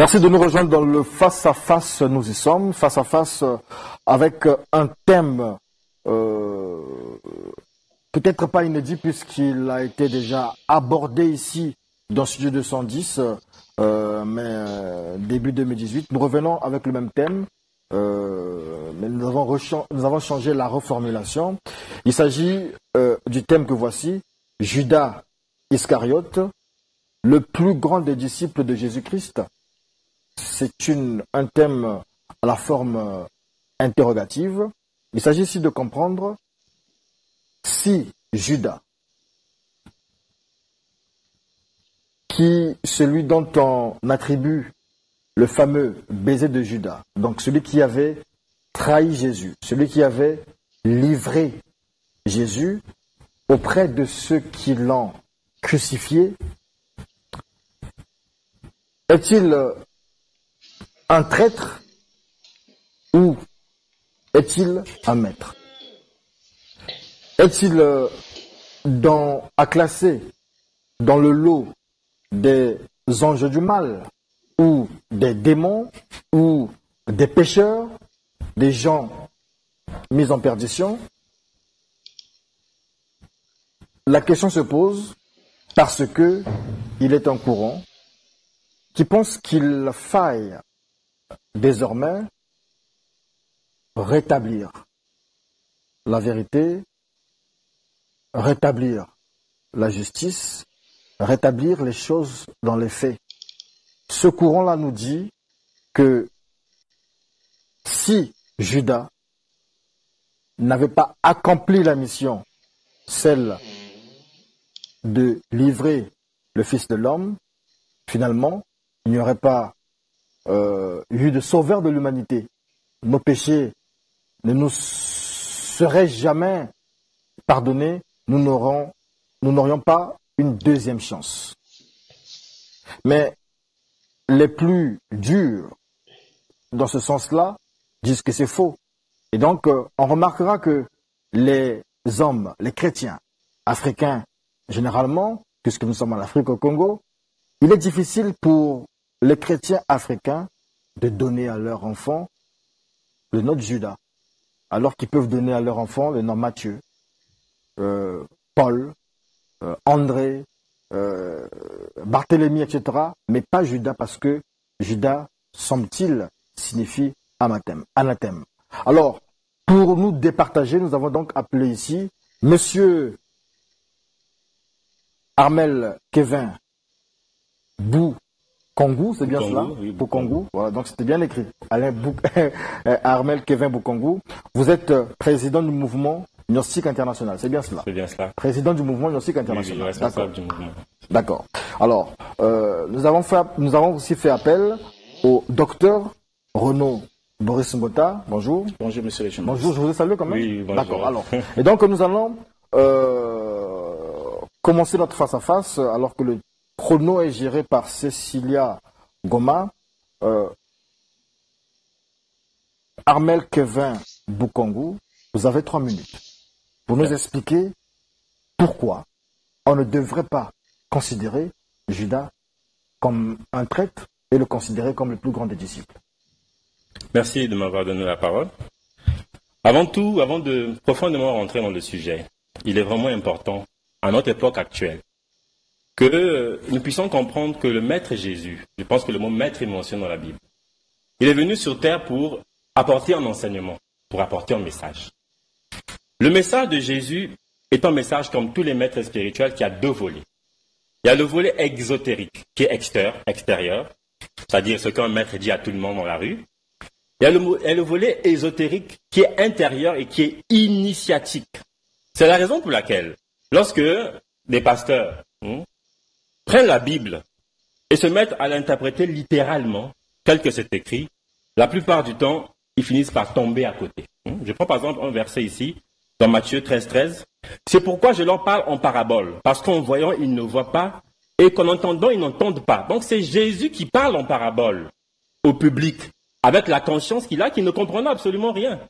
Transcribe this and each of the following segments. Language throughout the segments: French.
Merci de nous rejoindre dans le face-à-face. Nous y sommes, face-à-face avec un thème peut-être pas inédit puisqu'il a été déjà abordé ici dans Studio 210, mais début 2018. Nous revenons avec le même thème, mais nous avons changé la reformulation. Il s'agit du thème que voici, Judas Iscariote, le plus grand des disciples de Jésus-Christ. C'est un thème à la forme interrogative. Il s'agit ici de comprendre si Judas, celui dont on attribue le fameux baiser de Judas, donc celui qui avait trahi Jésus, celui qui avait livré Jésus auprès de ceux qui l'ont crucifié, est-il un traître ou est-il un maître? Est-il à classer dans le lot des anges du mal ou des démons ou des pécheurs, des gens mis en perdition? La question se pose parce que il est un courant qui pense qu'il faille désormais rétablir la vérité, rétablir la justice, rétablir les choses dans les faits. Ce courant-là nous dit que si Judas n'avait pas accompli la mission, celle de livrer le Fils de l'homme, finalement, il n'y aurait pas eu de sauveur de l'humanité. Nos péchés ne nous seraient jamais pardonnés, nous n'aurions pas une deuxième chance. Mais les plus durs, dans ce sens-là, disent que c'est faux. Et donc, on remarquera que les hommes, les chrétiens africains, généralement, puisque nous sommes en Afrique, au Congo, il est difficile pour les chrétiens africains de donner à leurs enfants le nom de Judas, alors qu'ils peuvent donner à leurs enfants le nom Matthieu, Paul, André, Barthélemy, etc., mais pas Judas, parce que Judas, semble-t-il, signifie anathème. Alors, pour nous départager, nous avons donc appelé ici Monsieur Armel Kevin Boukongou, c'est bien cela? Oui, Boukongou, voilà, donc c'était bien écrit. Armel Kevin Boukongou. Vous êtes président du mouvement Gnostique International, c'est bien cela? C'est bien cela. Président du mouvement Gnostique International. Oui, responsable du mouvement. D'accord. Alors, nous avons aussi fait appel au docteur Renaud Boris Mbota. Bonjour. Bonjour, monsieur le Bonjour, je vous ai salué quand même. Oui, bonjour. D'accord. Alors, et donc nous allons commencer notre face-à-face alors que le chrono est géré par Cécilia Goma. Armel Kevin Boukongou, vous avez 3 minutes pour nous expliquer pourquoi on ne devrait pas considérer Judas comme un traître et le considérer comme le plus grand des disciples. Merci de m'avoir donné la parole. Avant tout, avant de profondément rentrer dans le sujet, il est vraiment important, à notre époque actuelle, que nous puissions comprendre que le Maître Jésus, je pense que le mot Maître est mentionné dans la Bible, il est venu sur terre pour apporter un enseignement, pour apporter un message. Le message de Jésus est un message comme tous les maîtres spirituels qui a 2 volets. Il y a le volet exotérique, qui est extérieur, c'est-à-dire ce qu'un maître dit à tout le monde dans la rue. Il y a le volet ésotérique qui est intérieur et qui est initiatique. C'est la raison pour laquelle, lorsque des pasteurs prennent la Bible et se mettent à l'interpréter littéralement, tel que c'est écrit, la plupart du temps, ils finissent par tomber à côté. Je prends par exemple un verset ici, dans Matthieu 13. C'est pourquoi je leur parle en parabole, parce qu'en voyant, ils ne voient pas, et qu'en entendant, ils n'entendent pas. Donc c'est Jésus qui parle en parabole au public, avec la conscience qu'il a, qui ne comprend absolument rien.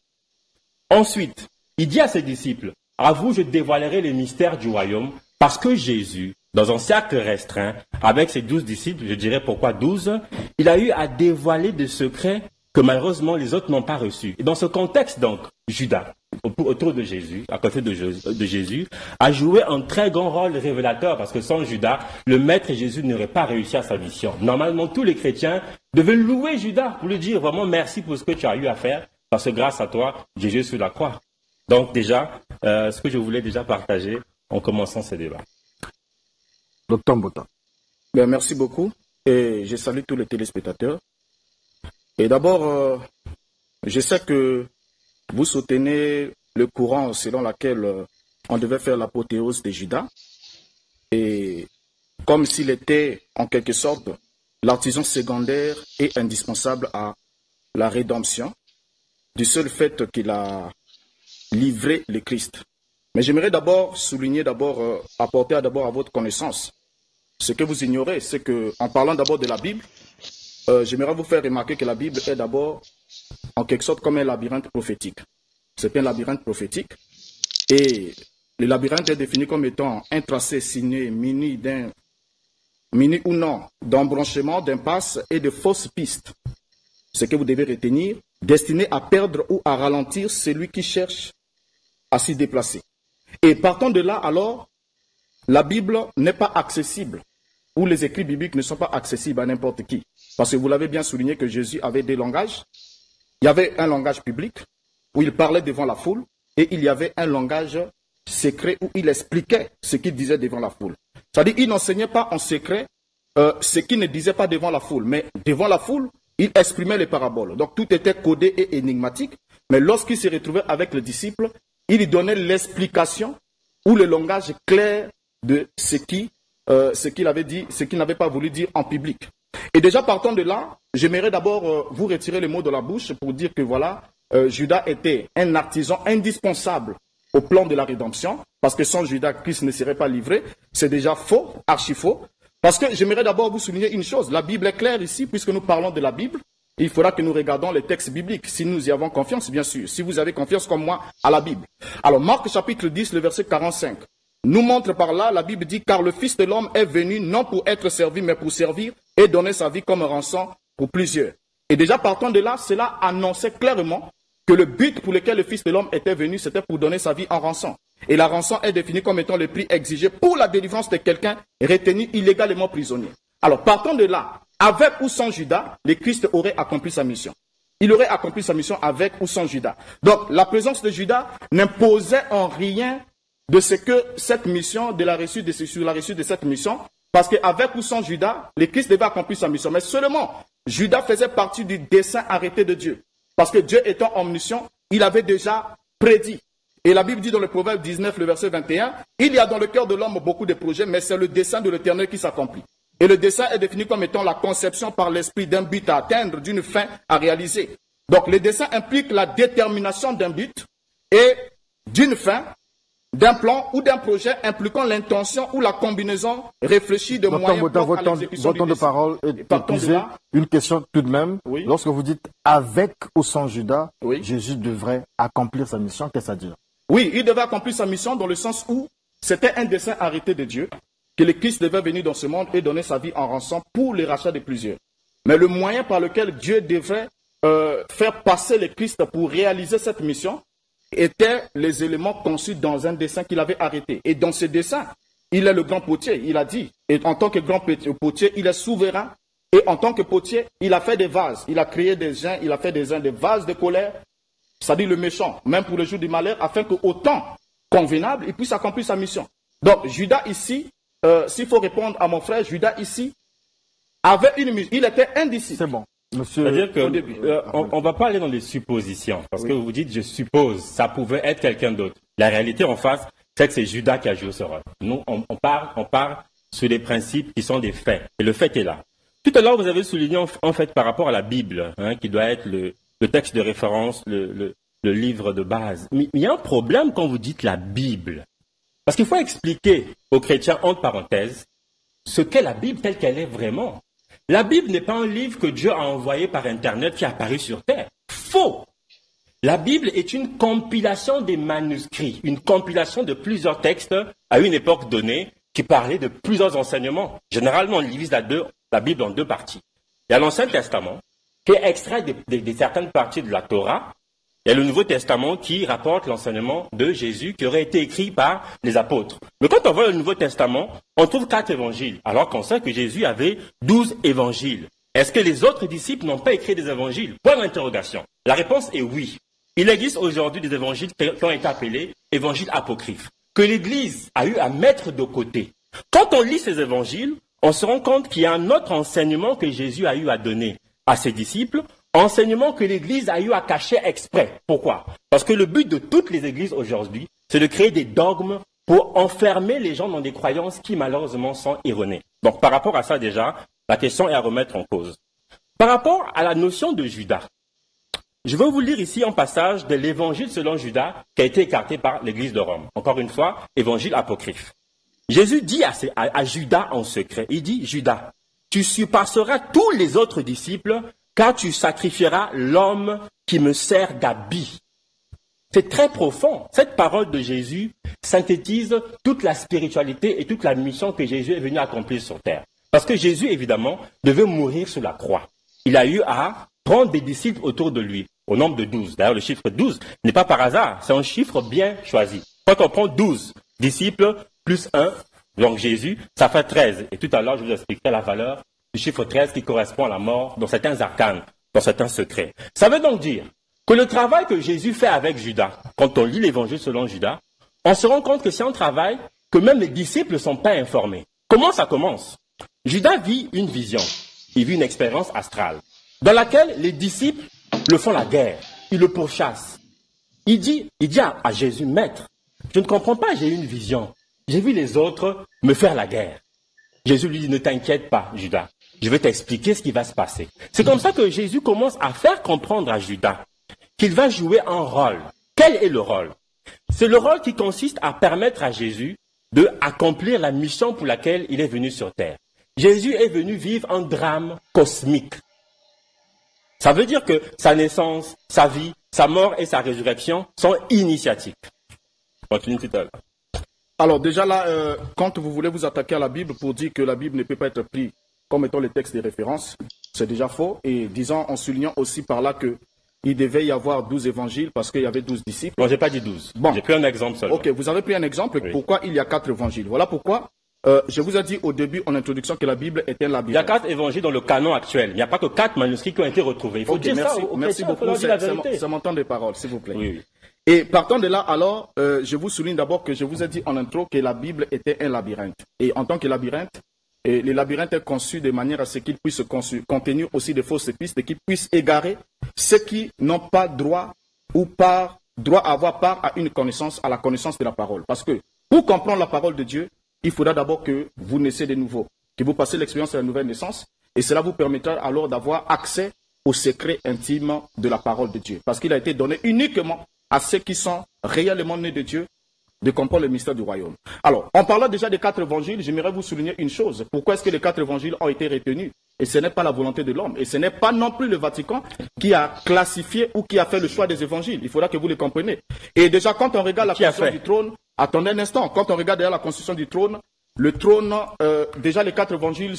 Ensuite, il dit à ses disciples, à vous je dévoilerai les mystères du royaume, parce que Jésus dans un cercle restreint, avec ses 12 disciples, je dirais pourquoi 12, il a eu à dévoiler des secrets que malheureusement les autres n'ont pas reçus. Et dans ce contexte donc, Judas, autour de Jésus, à côté de Jésus, a joué un très grand rôle révélateur parce que sans Judas, le maître Jésus n'aurait pas réussi à sa mission. Normalement, tous les chrétiens devaient louer Judas pour lui dire vraiment merci pour ce que tu as eu à faire parce que grâce à toi, Jésus est sur la croix. Donc déjà, ce que je voulais déjà partager en commençant ce débat. Docteur Mbota. Bien, merci beaucoup et je salue tous les téléspectateurs. Et d'abord, je sais que vous soutenez le courant selon lequel on devait faire l'apothéose de Judas, et comme s'il était en quelque sorte l'artisan secondaire et indispensable à la rédemption, du seul fait qu'il a livré le Christ. Mais j'aimerais d'abord souligner, apporter d'abord à votre connaissance ce que vous ignorez, c'est qu'en parlant d'abord de la Bible, j'aimerais vous faire remarquer que la Bible est d'abord en quelque sorte comme un labyrinthe prophétique. C'est un labyrinthe prophétique et le labyrinthe est défini comme étant un tracé signé muni ou non d'embranchements, d'impasses et de fausses pistes. Ce que vous devez retenir, destiné à perdre ou à ralentir celui qui cherche à s'y déplacer. Et partant de là, alors, la Bible n'est pas accessible, ou les écrits bibliques ne sont pas accessibles à n'importe qui. Parce que vous l'avez bien souligné que Jésus avait deux langages. Il y avait un langage public, où il parlait devant la foule, et il y avait un langage secret, où il expliquait ce qu'il disait devant la foule. C'est-à-dire qu'il n'enseignait pas en secret ce qu'il ne disait pas devant la foule, mais devant la foule, il exprimait les paraboles. Donc tout était codé et énigmatique, mais lorsqu'il se retrouvait avec le disciple, il lui donnait l'explication ou le langage clair de ce qu'il avait dit, ce qu'il n'avait pas voulu dire en public. Et déjà partant de là, j'aimerais d'abord vous retirer les mots de la bouche pour dire que voilà, Judas était un artisan indispensable au plan de la rédemption, parce que sans Judas, Christ ne serait pas livré. C'est déjà faux, archi faux. Parce que j'aimerais d'abord vous souligner une chose, la Bible est claire ici, puisque nous parlons de la Bible, il faudra que nous regardons les textes bibliques, si nous y avons confiance, bien sûr, si vous avez confiance comme moi à la Bible. Alors Marc chapitre 10, le verset 45, nous montre par là, la Bible dit, car le Fils de l'homme est venu non pour être servi, mais pour servir et donner sa vie comme rançon pour plusieurs. Et déjà partant de là, cela annonçait clairement que le but pour lequel le Fils de l'homme était venu, c'était pour donner sa vie en rançon. Et la rançon est définie comme étant le prix exigé pour la délivrance de quelqu'un retenu illégalement prisonnier. Alors, partant de là, avec ou sans Judas, le Christ aurait accompli sa mission. Il aurait accompli sa mission avec ou sans Judas. Donc, la présence de Judas n'imposait en rien de ce que cette mission, sur la reçue de cette mission, parce qu'avec ou sans Judas, le Christ devait accomplir sa mission. Mais seulement, Judas faisait partie du dessein arrêté de Dieu. Parce que Dieu étant omniscient, il avait déjà prédit. Et la Bible dit dans le Proverbe 19, le verset 21, il y a dans le cœur de l'homme beaucoup de projets, mais c'est le dessein de l'Éternel qui s'accomplit. Et le dessein est défini comme étant la conception par l'esprit d'un but à atteindre, d'une fin à réaliser. Donc le dessein implique la détermination d'un but et d'une fin, d'un plan ou d'un projet impliquant l'intention ou la combinaison réfléchie de moyens pour à l'exécution du votre temps de dessein. parole est épuisé. Une question tout de même. Oui. Lorsque vous dites avec ou sans Judas, Oui. Jésus devrait accomplir sa mission, qu'est-ce que ça dit? Oui, il devait accomplir sa mission dans le sens où c'était un dessein arrêté de Dieu, que le Christ devait venir dans ce monde et donner sa vie en rançon pour le rachat de plusieurs. Mais le moyen par lequel Dieu devrait faire passer le Christ pour réaliser cette mission étaient les éléments conçus dans un dessein qu'il avait arrêté. Et dans ce dessein, il est le grand potier, il a dit. Et en tant que grand potier, il est souverain. Et en tant que potier, il a fait des vases. Il a créé des gens, il a fait des vases de colère, c'est-à-dire le méchant, même pour le jour du malheur, afin qu'au temps convenable, il puisse accomplir sa mission. Donc, Judas ici, s'il faut répondre à mon frère, Judas ici, avait une mission. Il était indisciple. C'est bon. Monsieur, C'est-à-dire qu'on ne va pas aller dans les suppositions, parce que vous dites, je suppose, ça pouvait être quelqu'un d'autre. La réalité en face, c'est que c'est Judas qui a joué ce rôle. Nous, on part sur des principes qui sont des faits, et le fait est là. Tout à l'heure, vous avez souligné en fait par rapport à la Bible, qui doit être le texte de référence, le livre de base. Mais il y a un problème quand vous dites la Bible. Parce qu'il faut expliquer aux chrétiens, entre parenthèses, ce qu'est la Bible telle qu'elle est vraiment. La Bible n'est pas un livre que Dieu a envoyé par Internet qui est apparu sur Terre. Faux! La Bible est une compilation des manuscrits, une compilation de plusieurs textes à une époque donnée qui parlait de plusieurs enseignements. Généralement, on divise la Bible en deux parties. Il y a l'Ancien Testament, qui est extrait de certaines parties de la Torah. Il y a le Nouveau Testament qui rapporte l'enseignement de Jésus qui aurait été écrit par les apôtres. Mais quand on voit le Nouveau Testament, on trouve 4 évangiles, alors qu'on sait que Jésus avait 12 évangiles. Est-ce que les autres disciples n'ont pas écrit des évangiles? Point d'interrogation. La réponse est oui. Il existe aujourd'hui des évangiles qui ont été appelés évangiles apocryphes, que l'Église a eu à mettre de côté. Quand on lit ces évangiles, on se rend compte qu'il y a un autre enseignement que Jésus a eu à donner à ses disciples, enseignement que l'Église a eu à cacher exprès. Pourquoi? Parce que le but de toutes les églises aujourd'hui, c'est de créer des dogmes pour enfermer les gens dans des croyances qui malheureusement sont erronées. Donc par rapport à ça déjà, la question est à remettre en cause. Par rapport à la notion de Judas, je vais vous lire ici un passage de l'évangile selon Judas qui a été écarté par l'Église de Rome. Encore une fois, évangile apocryphe. Jésus dit à Judas en secret, il dit, Judas, tu surpasseras tous les autres disciples car tu sacrifieras l'homme qui me sert d'habit. C'est très profond. Cette parole de Jésus synthétise toute la spiritualité et toute la mission que Jésus est venu accomplir sur terre. Parce que Jésus, évidemment, devait mourir sur la croix. Il a eu à prendre des disciples autour de lui, au nombre de 12. D'ailleurs, le chiffre 12 n'est pas par hasard, c'est un chiffre bien choisi. Quand on prend 12 disciples plus 1, donc Jésus, ça fait 13. Et tout à l'heure, je vous expliquerai la valeur du chiffre 13 qui correspond à la mort dans certains arcanes, dans certains secrets. Ça veut donc dire que le travail que Jésus fait avec Judas, quand on lit l'évangile selon Judas, on se rend compte que c'est un travail que même les disciples ne sont pas informés. Comment ça commence? Judas vit une vision, il vit une expérience astrale, dans laquelle les disciples le font la guerre, ils le pourchassent. Il dit à Jésus, Maître, je ne comprends pas, j'ai eu une vision. J'ai vu les autres me faire la guerre. Jésus lui dit, ne t'inquiète pas, Judas. Je vais t'expliquer ce qui va se passer. C'est comme ça que Jésus commence à faire comprendre à Judas qu'il va jouer un rôle. Quel est le rôle? C'est le rôle qui consiste à permettre à Jésus d'accomplir la mission pour laquelle il est venu sur terre. Jésus est venu vivre un drame cosmique. Ça veut dire que sa naissance, sa vie, sa mort et sa résurrection sont initiatiques. Continue tout à l'heure. Alors déjà là, quand vous voulez vous attaquer à la Bible pour dire que la Bible ne peut pas être prise comme étant le texte de référence, c'est déjà faux. Et disons en soulignant aussi par là qu'il devait y avoir 12 évangiles parce qu'il y avait 12 disciples. Non, je n'ai pas dit 12. Bon. J'ai pris un exemple seulement. Ok, vous avez pris un exemple. Oui. Pourquoi il y a 4 évangiles? Voilà pourquoi je vous ai dit au début en introduction que la Bible était un labyrinthe. Il y a 4 évangiles dans le canon actuel. Il n'y a pas que 4 manuscrits qui ont été retrouvés. Il faut dire merci, ça. Merci beaucoup. C'est mon temps de parole, s'il vous plaît. Oui. Et partant de là, alors, je vous souligne d'abord que je vous ai dit en intro que la Bible était un labyrinthe. Et en tant que labyrinthe, le labyrinthe est conçu de manière à ce qu'il puisse contenir aussi de fausses pistes et qu'il puisse égarer ceux qui n'ont pas droit à avoir part à la connaissance de la parole. Parce que pour comprendre la parole de Dieu, il faudra d'abord que vous naissiez de nouveau, que vous passez l'expérience de la nouvelle naissance, et cela vous permettra alors d'avoir accès au secret intime de la parole de Dieu. Parce qu'il a été donné uniquement à ceux qui sont réellement nés de Dieu de comprendre le mystère du royaume. Alors, en parlant déjà des 4 évangiles, j'aimerais vous souligner une chose. Pourquoi est-ce que les 4 évangiles ont été retenus? Et ce n'est pas la volonté de l'homme. Et ce n'est pas non plus le Vatican qui a classifié ou qui a fait le choix des évangiles. Il faudra que vous les compreniez. Et déjà, quand on regarde la construction du trône, attendez un instant, quand on regarde derrière la construction du trône, le trône, déjà les 4 évangiles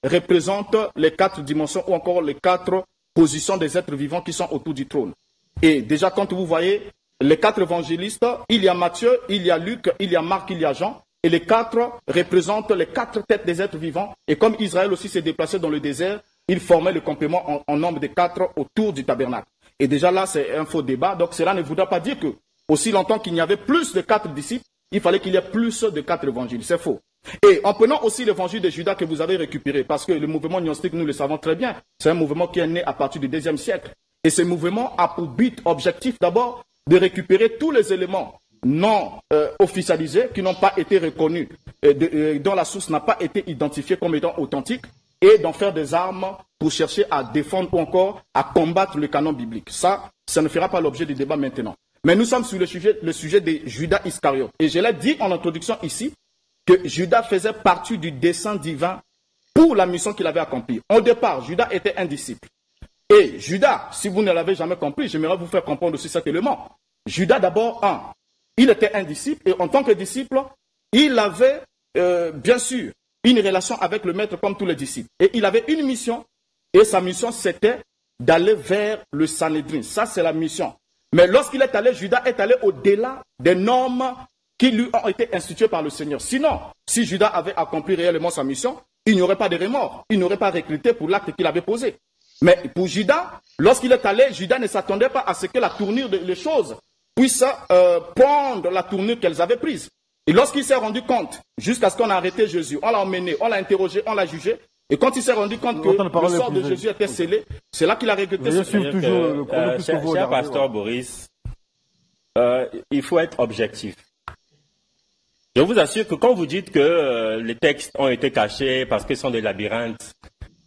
représentent les 4 dimensions ou encore les 4 positions des êtres vivants qui sont autour du trône. Et déjà, quand vous voyez les 4 évangélistes, il y a Matthieu, il y a Luc, il y a Marc, il y a Jean, et les 4 représentent les 4 têtes des êtres vivants. Et comme Israël aussi s'est déplacé dans le désert, il formait le complément en nombre de 4 autour du tabernacle. Et déjà là, c'est un faux débat. Donc cela ne voudra pas dire que, aussi longtemps qu'il y avait plus de 4 disciples, il fallait qu'il y ait plus de 4 évangiles. C'est faux. Et en prenant aussi l'évangile de Judas que vous avez récupéré, parce que le mouvement gnostique, nous le savons très bien, c'est un mouvement qui est né à partir du 2e siècle. Et ce mouvement a pour but objectif d'abord de récupérer tous les éléments non officialisés qui n'ont pas été reconnus, dont la source n'a pas été identifiée comme étant authentique, et d'en faire des armes pour chercher à défendre ou encore à combattre le canon biblique. Ça ne fera pas l'objet du débat maintenant. Mais nous sommes sur le sujet de Judas Iscariote. Et je l'ai dit en introduction ici, que Judas faisait partie du dessein divin pour la mission qu'il avait accomplie. Au départ, Judas était un disciple. Et Judas, si vous ne l'avez jamais compris, j'aimerais vous faire comprendre aussi cet élément. Judas d'abord, il était un disciple et en tant que disciple, il avait bien sûr, une relation avec le maître comme tous les disciples. Et il avait une mission, et sa mission, c'était d'aller vers le Sanhédrin. Ça, c'est la mission. Mais lorsqu'il est allé, Judas est allé au-delà des normes qui lui ont été instituées par le Seigneur. Sinon, si Judas avait accompli réellement sa mission, il n'y aurait pas de remords. Il n'aurait pas recruté pour l'acte qu'il avait posé. Mais pour Judas, lorsqu'il est allé, Judas ne s'attendait pas à ce que la tournure des choses puisse prendre la tournure qu'elles avaient prise. Et lorsqu'il s'est rendu compte, jusqu'à ce qu'on a arrêté Jésus, on l'a emmené, on l'a interrogé, on l'a jugé, et quand il s'est rendu compte que le sort de Jésus était scellé, c'est là qu'il a regretté ce fait. Cher pasteur Boris, il faut être objectif. Je vous assure que quand vous dites que les textes ont été cachés parce qu'ils sont des labyrinthes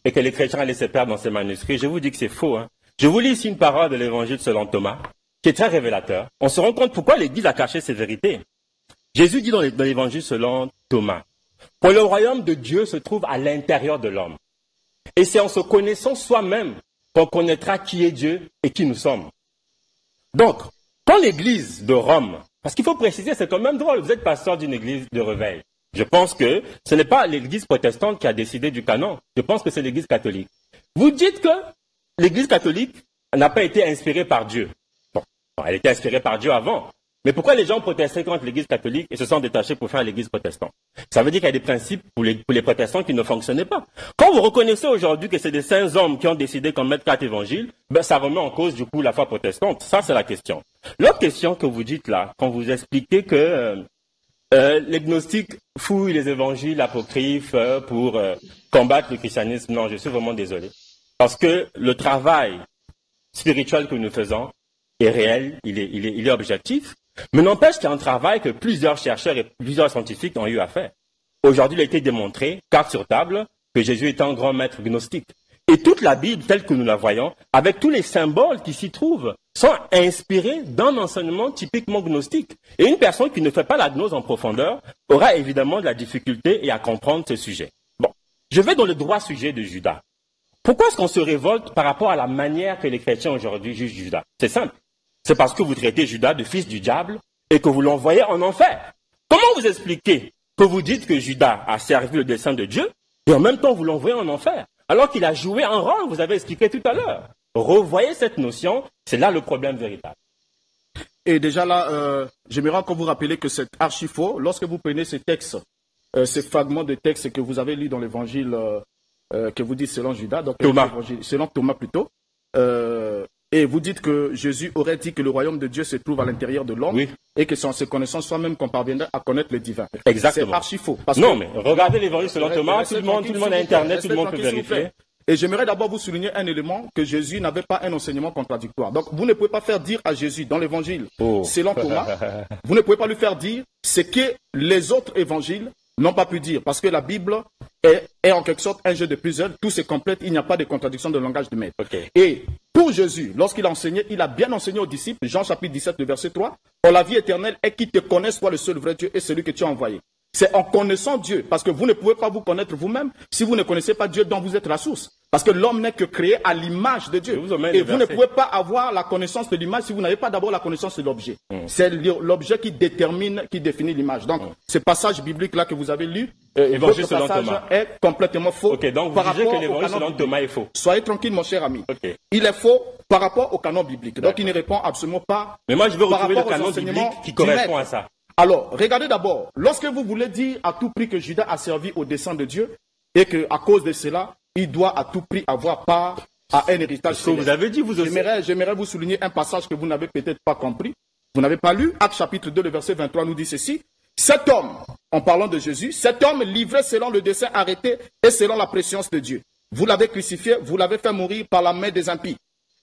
et que les chrétiens allaient se perdre dans ces manuscrits, je vous dis que c'est faux. Hein. Je vous lis ici une parole de l'évangile selon Thomas, qui est très révélateur. On se rend compte pourquoi l'Église a caché ces vérités. Jésus dit dans l'évangile selon Thomas, « Pour le royaume de Dieu se trouve à l'intérieur de l'homme. Et c'est en se connaissant soi-même qu'on connaîtra qui est Dieu et qui nous sommes. » Donc, quand l'Église de Rome, parce qu'il faut préciser, c'est quand même drôle, vous êtes pasteur d'une église de réveil. Je pense que ce n'est pas l'Église protestante qui a décidé du canon, je pense que c'est l'Église catholique. Vous dites que l'Église catholique n'a pas été inspirée par Dieu. Bon, elle était inspirée par Dieu avant. Mais pourquoi les gens protestaient contre l'Église catholique et se sont détachés pour faire l'Église protestante? Ça veut dire qu'il y a des principes pour les protestants qui ne fonctionnaient pas. Quand vous reconnaissez aujourd'hui que c'est des saints hommes qui ont décidé qu'on mette 4 évangiles, ben ça remet en cause du coup la foi protestante. Ça, c'est la question. L'autre question que vous dites là, quand vous expliquez que les gnostiques fouillent les évangiles apocryphes pour combattre le christianisme, non, je suis vraiment désolé. Parce que le travail spirituel que nous faisons est réel, il est objectif. Mais n'empêche qu'il y a un travail que plusieurs chercheurs et plusieurs scientifiques ont eu à faire. Aujourd'hui, il a été démontré, carte sur table, que Jésus est un grand maître gnostique. Et toute la Bible, telle que nous la voyons, avec tous les symboles qui s'y trouvent, sont inspirés d'un enseignement typiquement gnostique. Et une personne qui ne fait pas la gnose en profondeur aura évidemment de la difficulté à comprendre ce sujet. Bon, je vais dans le droit sujet de Judas. Pourquoi est-ce qu'on se révolte par rapport à la manière que les chrétiens aujourd'hui jugent Judas? C'est simple. C'est parce que vous traitez Judas de fils du diable et que vous l'envoyez en enfer. Comment vous expliquez que vous dites que Judas a servi le dessein de Dieu et en même temps vous l'envoyez en enfer alors qu'il a joué un rôle, vous avez expliqué tout à l'heure. Revoyez cette notion, c'est là le problème véritable. Et déjà là, j'aimerais encore vous rappeler que c'est archi faux. Lorsque vous prenez ces textes, ces fragments de textes que vous avez lus dans l'évangile que vous dites selon Judas, donc selon Thomas plutôt, et vous dites que Jésus aurait dit que le royaume de Dieu se trouve à l'intérieur de l'homme, oui, et que c'est en se connaissant soi-même qu'on parviendrait à connaître le divin. Exactement. C'est archi faux. Non, mais regardez l'évangile selon Thomas, tout le monde a Internet, tout le monde peut vérifier. Et j'aimerais d'abord vous souligner un élément, que Jésus n'avait pas un enseignement contradictoire. Donc vous ne pouvez pas faire dire à Jésus dans l'évangile selon Thomas, vous ne pouvez pas lui faire dire ce que les autres évangiles n'ont pas pu dire, parce que la Bible est en quelque sorte un jeu de plusieurs, tout se complète, il n'y a pas de contradiction de langage du maître. Okay. Et pour Jésus, lorsqu'il a enseigné, il a bien enseigné aux disciples, Jean chapitre 17, le verset 3, « Pour la vie éternelle est qu'ils te connaissent, toi le seul vrai Dieu et celui que tu as envoyé. » C'est en connaissant Dieu, parce que vous ne pouvez pas vous connaître vous-même si vous ne connaissez pas Dieu dont vous êtes la source. Parce que l'homme n'est que créé à l'image de Dieu. Et vous ne pouvez pas avoir la connaissance de l'image si vous n'avez pas d'abord la connaissance de l'objet. C'est l'objet qui définit l'image. Donc, ce passage biblique-là que vous avez lu, votre passage est complètement faux. Okay, donc vous disiez que l'évangile selon Thomas est faux. Soyez tranquille, mon cher ami. Okay. Il est faux par rapport au canon biblique. Donc, il ne répond absolument pas. Mais moi, je veux retrouver le canon biblique qui correspond à ça. Alors, regardez d'abord, lorsque vous voulez dire à tout prix que Judas a servi au dessein de Dieu et qu'à cause de cela, il doit à tout prix avoir part à un héritage. Ce que vous avez dit, vous aussi. J'aimerais vous souligner un passage que vous n'avez peut-être pas compris. Vous n'avez pas lu. Actes chapitre 2, le verset 23 nous dit ceci. Cet homme, en parlant de Jésus, cet homme livré selon le dessein arrêté et selon la préscience de Dieu. Vous l'avez crucifié, vous l'avez fait mourir par la main des impies.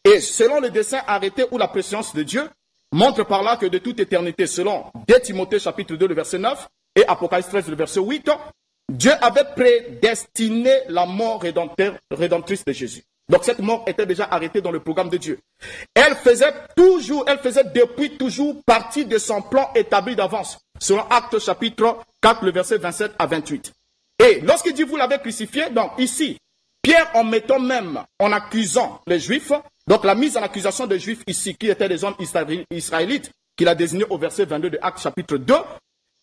Et selon le dessein arrêté ou la préscience de Dieu, montre par là que de toute éternité, selon 2 Timothée chapitre 2, le verset 9, et Apocalypse 13, le verset 8, Dieu avait prédestiné la mort rédemptrice de Jésus. Donc cette mort était déjà arrêtée dans le programme de Dieu. Elle faisait depuis toujours partie de son plan établi d'avance, selon Actes chapitre 4, le verset 27 à 28. Et lorsqu'il dit vous l'avez crucifié, donc ici, Pierre en accusant les Juifs, donc la mise en accusation des Juifs ici, qui étaient des hommes israélites, qu'il a désigné au verset 22 de Actes chapitre 2,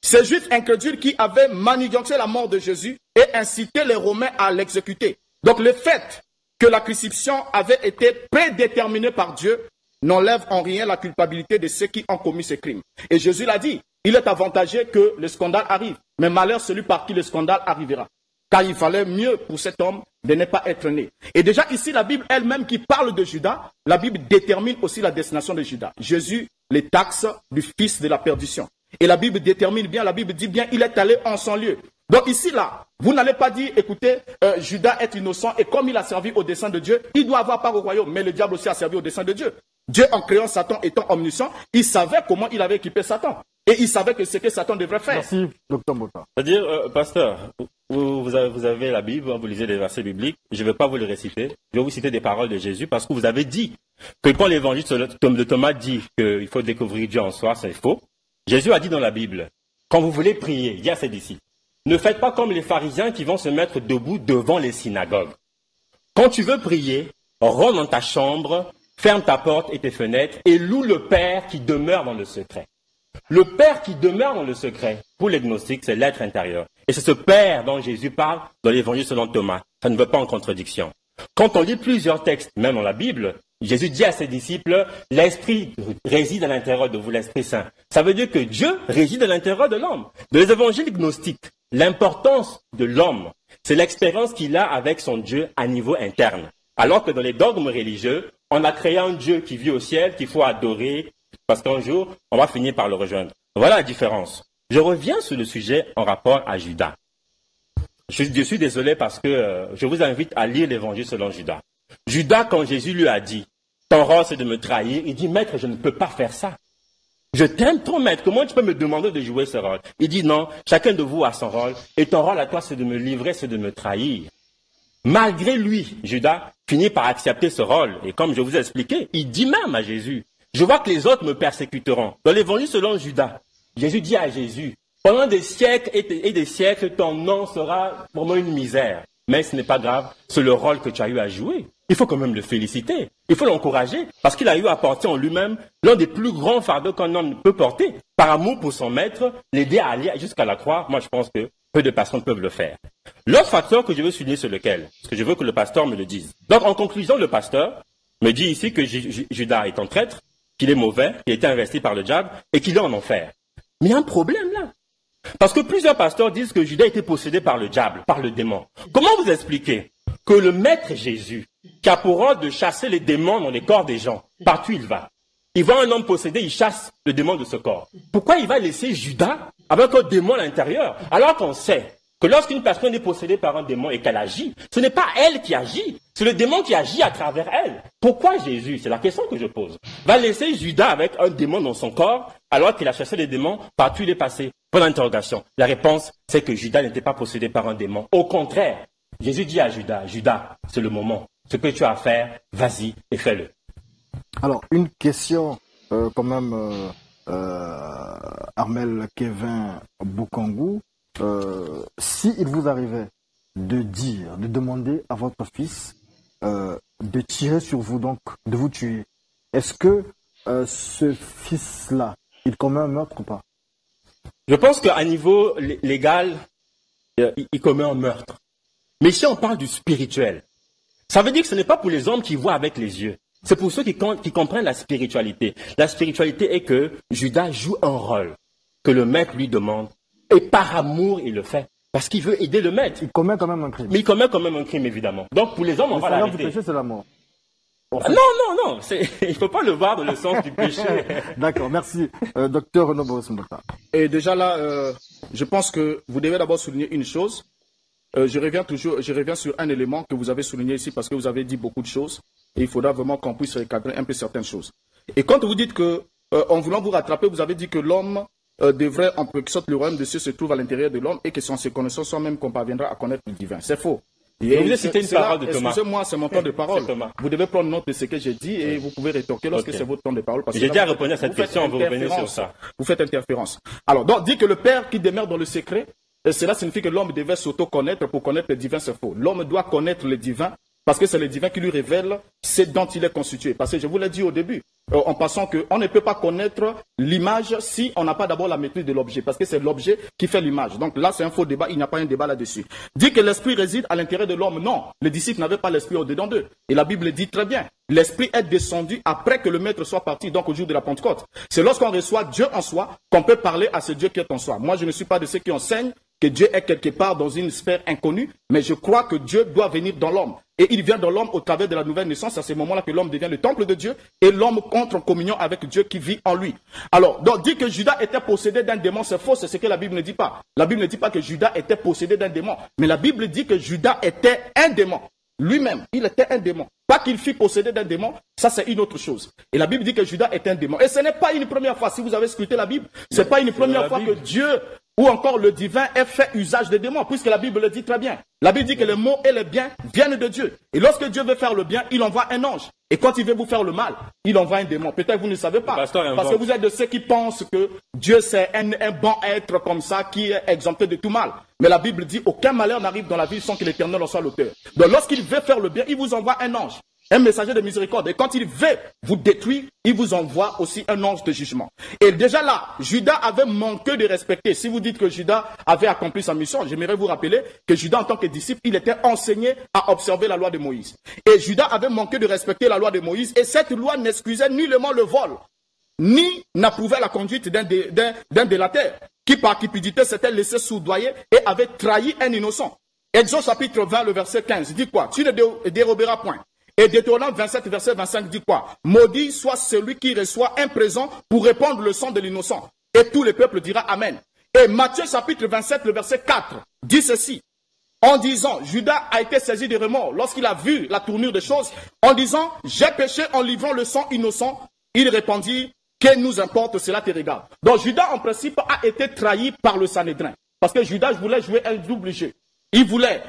Ces Juifs incrédules qui avaient manigancé la mort de Jésus et incité les Romains à l'exécuter. Donc le fait que la crucifixion avait été prédéterminée par Dieu n'enlève en rien la culpabilité de ceux qui ont commis ces crimes. Et Jésus l'a dit, il est avantagé que le scandale arrive, mais malheur celui par qui le scandale arrivera. Car il fallait mieux pour cet homme de ne pas être né. Et déjà ici, la Bible elle-même qui parle de Judas, la Bible détermine aussi la destination de Judas. Jésus les taxe du fils de la perdition. Et la Bible détermine bien, la Bible dit bien, il est allé en son lieu. Donc ici, là, vous n'allez pas dire, écoutez, Judas est innocent et comme il a servi au dessein de Dieu, il doit avoir part au royaume. Mais le diable aussi a servi au dessein de Dieu. Dieu, en créant Satan étant omniscient, il savait comment il avait équipé Satan. Et il savait que ce que Satan devrait faire. Merci, Dr Mbota. C'est-à-dire, pasteur, vous avez la Bible, vous lisez des versets bibliques, je ne vais pas vous les réciter, je vais vous citer des paroles de Jésus parce que vous avez dit que quand l'évangile de Thomas dit qu'il faut découvrir Dieu en soi, c'est faux. Jésus a dit dans la Bible, quand vous voulez prier, il dit à ses disciples, ne faites pas comme les pharisiens qui vont se mettre debout devant les synagogues. Quand tu veux prier, rentre dans ta chambre, ferme ta porte et tes fenêtres et loue le Père qui demeure dans le secret. Le Père qui demeure dans le secret, pour les gnostiques, c'est l'être intérieur. Et c'est ce Père dont Jésus parle dans l'évangile selon Thomas. Ça ne va pas en contradiction. Quand on lit plusieurs textes, même dans la Bible, Jésus dit à ses disciples, l'Esprit réside à l'intérieur de vous, l'Esprit Saint. Ça veut dire que Dieu réside à l'intérieur de l'homme. Dans les évangiles gnostiques, l'importance de l'homme, c'est l'expérience qu'il a avec son Dieu à niveau interne. Alors que dans les dogmes religieux, on a créé un Dieu qui vit au ciel, qu'il faut adorer, parce qu'un jour, on va finir par le rejoindre. Voilà la différence. Je reviens sur le sujet en rapport à Judas. Je suis désolé parce que je vous invite à lire l'évangile selon Judas. Judas, quand Jésus lui a dit, ton rôle c'est de me trahir, il dit, maître, je ne peux pas faire ça. Je t'aime trop, maître, comment tu peux me demander de jouer ce rôle? Il dit, non, chacun de vous a son rôle, et ton rôle à toi c'est de me livrer, c'est de me trahir. Malgré lui, Judas finit par accepter ce rôle, et comme je vous ai expliqué, il dit même à Jésus, je vois que les autres me persécuteront. Dans l'évangile selon Judas, Jésus dit à Jésus, pendant des siècles et des siècles, ton nom sera vraiment une misère. Mais ce n'est pas grave, c'est le rôle que tu as eu à jouer. Il faut quand même le féliciter, il faut l'encourager, parce qu'il a eu à porter en lui-même l'un des plus grands fardeaux qu'un homme peut porter. Par amour pour son maître, l'aider à aller jusqu'à la croix, moi je pense que peu de personnes peuvent le faire. L'autre facteur que je veux souligner, c'est lequel? Parce que je veux que le pasteur me le dise. Donc en conclusion, le pasteur me dit ici que Judas est un traître, qu'il est mauvais, qu'il a été investi par le diable et qu'il est en enfer. Mais il y a un problème là. Parce que plusieurs pasteurs disent que Judas a été possédé par le diable, par le démon. Comment vous expliquez que le maître Jésus, qui a pour rôle de chasser les démons dans les corps des gens, partout il va, il voit un homme possédé, il chasse le démon de ce corps. Pourquoi il va laisser Judas avec un démon à l'intérieur, alors qu'on sait que lorsqu'une personne est possédée par un démon et qu'elle agit, ce n'est pas elle qui agit, c'est le démon qui agit à travers elle. Pourquoi Jésus, c'est la question que je pose, va laisser Judas avec un démon dans son corps alors qu'il a chassé les démons partout où il est passé? Bonne interrogation. La réponse, c'est que Judas n'était pas possédé par un démon. Au contraire, Jésus dit à Judas, Judas, c'est le moment. Ce que tu as à faire, vas-y et fais-le. Alors, une question quand même, Armel Kevin Boukangou. Si il vous arrivait de demander à votre fils de tirer sur vous, donc de vous tuer, est-ce que ce fils-là, il commet un meurtre ou pas? Je pense qu'à niveau légal, il commet un meurtre. Mais si on parle du spirituel, ça veut dire que ce n'est pas pour les hommes qui voient avec les yeux. C'est pour ceux qui comprennent la spiritualité. La spiritualité est que Judas joue un rôle que le maître lui demande. Et par amour, il le fait. Parce qu'il veut aider le maître. Il commet quand même un crime. Mais il commet quand même un crime, évidemment. Donc pour les hommes, on va l'arrêter. Le salaire du péché, c'est la mort. Non. Il ne faut pas le voir dans le sens du péché. D'accord, merci. Docteur Renaud Boris-Mbota. Et déjà là, je pense que vous devez d'abord souligner une chose. Je reviens sur un élément que vous avez souligné ici parce que vous avez dit beaucoup de choses. Et il faudra vraiment qu'on puisse recadrer un peu certaines choses. Et quand vous dites que, en voulant vous rattraper, vous avez dit que l'homme devrait, en quelque sorte, le royaume de Dieu se trouve à l'intérieur de l'homme et que c'est en se connaissant soi-même qu'on parviendra à connaître le divin. C'est faux. Et vous avez cité une parole de Thomas. Excusez-moi, c'est mon temps de parole. Vous devez prendre note de ce que j'ai dit et vous pouvez rétorquer lorsque c'est votre temps de parole. J'ai déjà répondu à cette question, vous revenez sur ça. Vous faites interférence. Alors, donc, dit que le Père qui demeure dans le secret, cela signifie que l'homme devait s'auto-connaître pour connaître le divin, c'est faux. L'homme doit connaître le divin parce que c'est le divin qui lui révèle ce dont il est constitué. Parce que je vous l'ai dit au début, en passant qu'on ne peut pas connaître l'image si on n'a pas d'abord la maîtrise de l'objet, parce que c'est l'objet qui fait l'image. Donc là, c'est un faux débat, il n'y a pas un débat là-dessus. Dit que l'esprit réside à l'intérieur de l'homme, non. Les disciples n'avaient pas l'esprit au-dedans d'eux. Et la Bible dit très bien, l'esprit est descendu après que le maître soit parti, donc au jour de la Pentecôte. C'est lorsqu'on reçoit Dieu en soi qu'on peut parler à ce Dieu qui est en soi. Moi, je ne suis pas de ceux qui enseignent que Dieu est quelque part dans une sphère inconnue, mais je crois que Dieu doit venir dans l'homme. Et il vient dans l'homme au travers de la nouvelle naissance. C'est à ce moment-là que l'homme devient le temple de Dieu et l'homme entre en communion avec Dieu qui vit en lui. Alors, donc, dire que Judas était possédé d'un démon, c'est faux, c'est ce que la Bible ne dit pas. La Bible ne dit pas que Judas était possédé d'un démon, mais la Bible dit que Judas était un démon. Lui-même, il était un démon. Pas qu'il fût possédé d'un démon, ça c'est une autre chose. Et la Bible dit que Judas est un démon. Et ce n'est pas une première fois, si vous avez scruté la Bible, ce n'est pas une première fois que Dieu ou encore le divin ait fait usage des démons, puisque la Bible le dit très bien. La Bible dit que le mot et le bien viennent de Dieu. Et lorsque Dieu veut faire le bien, il envoie un ange. Et quand il veut vous faire le mal, il envoie un démon. Peut-être vous ne savez pas. Parce que vous êtes de ceux qui pensent que Dieu c'est un bon être comme ça qui est exempté de tout mal. Mais la Bible dit aucun malheur n'arrive dans la vie sans que l'Éternel en soit l'auteur. Donc lorsqu'il veut faire le bien, il vous envoie un ange. Un messager de miséricorde. Et quand il veut vous détruire, il vous envoie aussi un ange de jugement. Et déjà là, Judas avait manqué de respecter. Si vous dites que Judas avait accompli sa mission, j'aimerais vous rappeler que Judas, en tant que disciple, il était enseigné à observer la loi de Moïse. Et Judas avait manqué de respecter la loi de Moïse. Et cette loi n'excusait nullement le vol, ni n'approuvait la conduite d'un délateur, qui par cupidité s'était laissé soudoyer et avait trahi un innocent. Exode chapitre 20, le verset 15, dit quoi? Tu ne déroberas point. Et Deutéronome 27, verset 25 dit quoi? Maudit soit celui qui reçoit un présent pour répandre le sang de l'innocent. Et tout le peuple dira Amen. Et Matthieu chapitre 27, le verset 4 dit ceci. En disant, Judas a été saisi de remords lorsqu'il a vu la tournure des choses. En disant, j'ai péché en livrant le sang innocent. Il répondit, que nous importe, cela te regarde. Donc Judas en principe a été trahi par le Sanhédrin. Parce que Judas voulait jouer un double jeu. Il voulait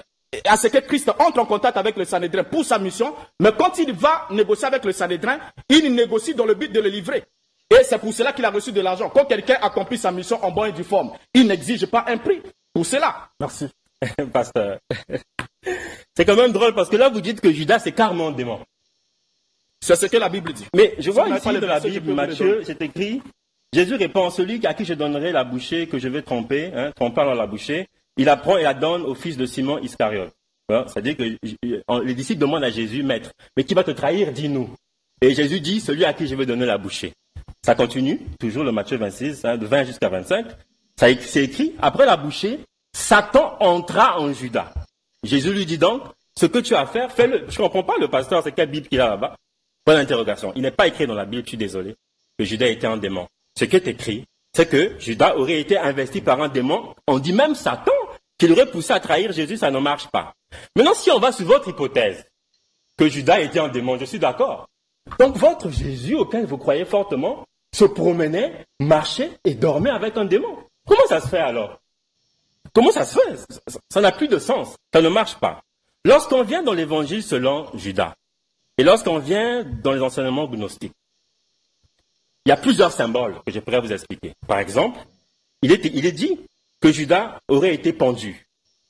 à ce que Christ entre en contact avec le Sanhédrin pour sa mission, mais quand il va négocier avec le Sanhédrin, il négocie dans le but de le livrer. Et c'est pour cela qu'il a reçu de l'argent. Quand quelqu'un accomplit sa mission en bonne et due forme, il n'exige pas un prix pour cela. Merci. Pasteur. C'est quand même drôle parce que là vous dites que Judas c'est carrément un démon. C'est ce que la Bible dit. Mais je vois ici dans la Bible, Matthieu, c'est écrit, Jésus répond, celui à qui je donnerai la bouchée que je vais tromper, tromper dans la bouchée, il la prend et la donne au fils de Simon Iscariote. C'est-à-dire que les disciples demandent à Jésus, maître, mais qui va te trahir, dis-nous. Et Jésus dit, celui à qui je vais donner la bouchée. Ça continue, toujours le Matthieu 26, de 20 jusqu'à 25. C'est écrit, après la bouchée, Satan entra en Judas. Jésus lui dit donc, ce que tu as à faire, fais-le. Je ne comprends pas le pasteur, c'est quelle Bible qu'il a là-bas? Point d'interrogation. Il n'est pas écrit dans la Bible, je suis désolé, que Judas était un démon. Ce qui est écrit, c'est que Judas aurait été investi par un démon. On dit même Satan qu'il aurait poussé à trahir Jésus, ça ne marche pas. Maintenant, si on va sur votre hypothèse, que Judas était un démon, je suis d'accord. Donc votre Jésus, auquel vous croyez fortement, se promenait, marchait et dormait avec un démon. Comment ça se fait alors? Comment ça se fait? Ça n'a plus de sens. Ça ne marche pas. Lorsqu'on vient dans l'évangile selon Judas, et lorsqu'on vient dans les enseignements gnostiques, il y a plusieurs symboles que je pourrais vous expliquer. Par exemple, il est dit que Judas aurait été pendu.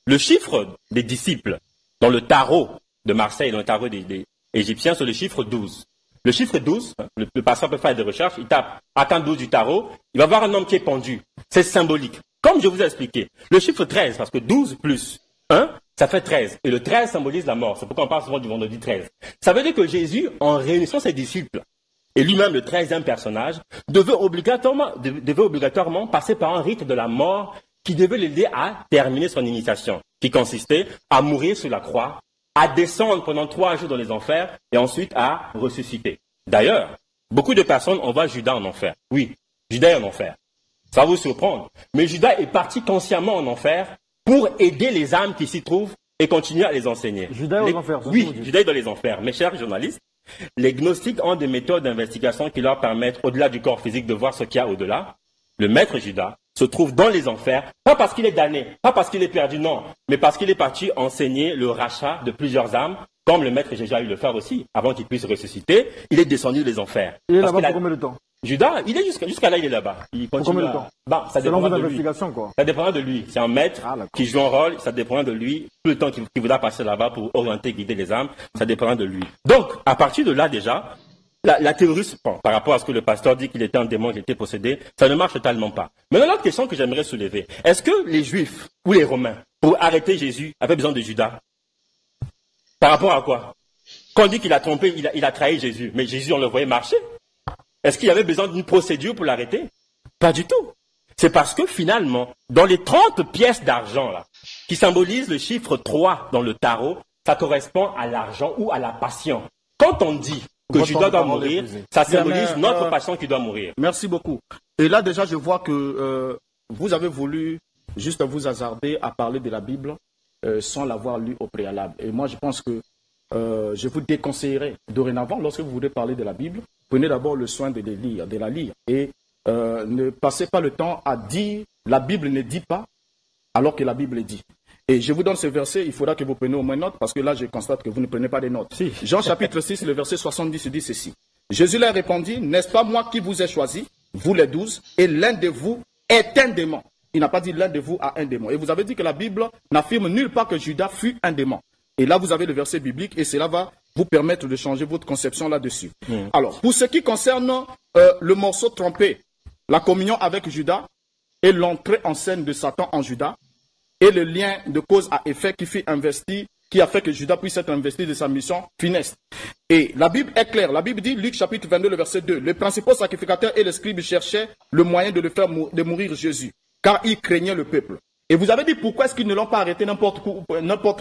Le chiffre des disciples dans le tarot de Marseille, dans le tarot des Égyptiens, c'est le chiffre 12. Le chiffre 12, le pasteur peut faire des recherches, il tape Arcane 12 du tarot, il va voir un homme qui est pendu. C'est symbolique. Comme je vous ai expliqué, le chiffre 13, parce que 12 plus 1, ça fait 13. Et le 13 symbolise la mort. C'est pourquoi on parle souvent du vendredi 13. Ça veut dire que Jésus, en réunissant ses disciples, et lui-même le 13e personnage, devait obligatoirement passer par un rite de la mort qui devait l'aider à terminer son initiation, qui consistait à mourir sur la croix, à descendre pendant 3 jours dans les enfers et ensuite à ressusciter. D'ailleurs, beaucoup de personnes envoient Judas en enfer. Oui, Judas est en enfer. Ça va vous surprendre. Mais Judas est parti consciemment en enfer pour aider les âmes qui s'y trouvent et continuer à les enseigner. Judas est en enfer. Oui, Judas est dans les enfers. Mes chers journalistes, les gnostiques ont des méthodes d'investigation qui leur permettent, au-delà du corps physique, de voir ce qu'il y a au-delà. Le maître Judas se trouve dans les enfers, pas parce qu'il est damné, pas parce qu'il est perdu, non, mais parce qu'il est parti enseigner le rachat de plusieurs âmes, comme le maître Jésus a eu le faire aussi, avant qu'il puisse ressusciter. Il est descendu des enfers. Il est là-bas pour combien de temps? Judas, il est jusqu'à là, il est là-bas. Il continue. Combien de temps? Ça Selon dépendra vos de lui. investigations, quoi. Ça dépendra de lui. C'est un maître Ah, qui joue un rôle, ça dépendra de lui. Tout le temps qu'il voudra passer là-bas pour orienter, guider les âmes, ça dépendra de lui. Donc, à partir de là, déjà, la théorie, par rapport à ce que le pasteur dit qu'il était un démon, qu'il était possédé, ça ne marche totalement pas. Maintenant, l'autre question que j'aimerais soulever, est-ce que les Juifs ou les Romains, pour arrêter Jésus, avaient besoin de Judas? Par rapport à quoi? Quand on dit qu'il a trompé, il a trahi Jésus, mais Jésus, on le voyait marcher. Est-ce qu'il y avait besoin d'une procédure pour l'arrêter? Pas du tout. C'est parce que finalement, dans les 30 pièces d'argent là, qui symbolisent le chiffre 3 dans le tarot, ça correspond à l'argent ou à la passion. Quand on dit que Judas doit mourir, ça symbolise notre passion qui doit mourir. Merci beaucoup. Et là déjà, je vois que vous avez voulu juste vous hasarder à parler de la Bible sans l'avoir lu au préalable. Et moi, je pense que je vous déconseillerais dorénavant, lorsque vous voulez parler de la Bible, prenez d'abord le soin de la lire. Et ne passez pas le temps à dire la Bible ne dit pas alors que la Bible dit. Et je vous donne ce verset, il faudra que vous preniez au moins note, parce que là, je constate que vous ne prenez pas des notes. Si. Jean chapitre 6, le verset 70 dit ceci. Jésus leur répondit, n'est-ce pas moi qui vous ai choisi, vous les 12, et l'un de vous est un démon. Il n'a pas dit l'un de vous a un démon. Et vous avez dit que la Bible n'affirme nulle part que Judas fut un démon. Et là, vous avez le verset biblique, et cela va vous permettre de changer votre conception là-dessus. Alors, pour ce qui concerne le morceau trompé, la communion avec Judas et l'entrée en scène de Satan en Judas, et le lien de cause à effet qui a fait que Judas puisse être investi de sa mission funeste. Et la Bible est claire. La Bible dit, Luc chapitre 22, le verset 2, le principal sacrificateur et le scribe cherchaient le moyen de le faire de mourir Jésus, car ils craignaient le peuple. Et vous avez dit pourquoi est-ce qu'ils ne l'ont pas arrêté n'importe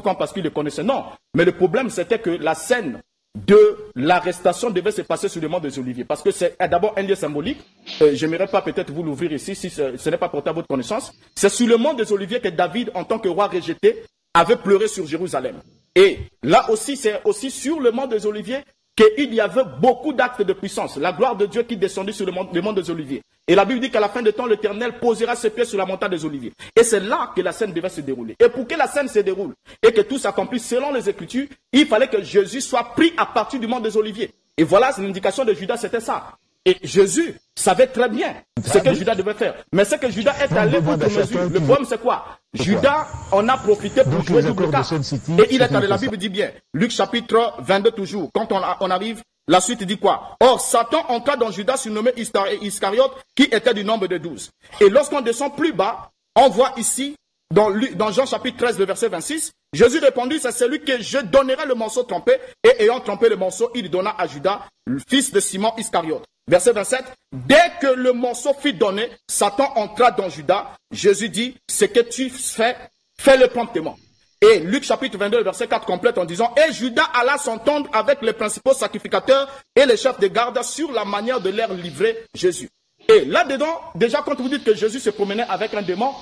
quand parce qu'ils le connaissaient. Non, mais le problème c'était que la scène de l'arrestation devait se passer sur le mont des Oliviers. Parce que c'est d'abord un lieu symbolique. Je n'aimerais pas peut-être vous l'ouvrir ici si ce n'est pas porté à votre connaissance. C'est sur le mont des Oliviers que David, en tant que roi rejeté, avait pleuré sur Jérusalem. Et là aussi, c'est aussi sur le mont des Oliviers qu'il y avait beaucoup d'actes de puissance. La gloire de Dieu qui descendait sur le mont des Oliviers. Et la Bible dit qu'à la fin de temps, l'Éternel posera ses pieds sur la montagne des Oliviers. Et c'est là que la scène devait se dérouler. Et pour que la scène se déroule et que tout s'accomplisse selon les Écritures, il fallait que Jésus soit pris à partir du mont des Oliviers. Et voilà, l'indication de Judas, c'était ça. Et Jésus savait très bien ce que Judas devait faire. Mais c'est que Judas est allé outre mesure. Le problème, c'est quoi? Judas en a profité pour jouer double carte. Et il est allé, la Bible dit bien, Luc chapitre 22 toujours, quand on arrive, la suite dit quoi? Or, Satan entra dans Judas surnommé Iscariote, qui était du nombre de 12. Et lorsqu'on descend plus bas, on voit ici, dans Jean chapitre 13, le verset 26, Jésus répondit, c'est celui que je donnerai le morceau trempé, et ayant trempé le morceau, il donna à Judas, le fils de Simon Iscariote. Verset 27, dès que le morceau fut donné, Satan entra dans Judas. Jésus dit, ce que tu fais, fais-le promptement. Et Luc chapitre 22, verset 4 complète en disant, et Judas alla s'entendre avec les principaux sacrificateurs et les chefs de garde sur la manière de leur livrer Jésus. Et là-dedans, déjà quand vous dites que Jésus se promenait avec un démon,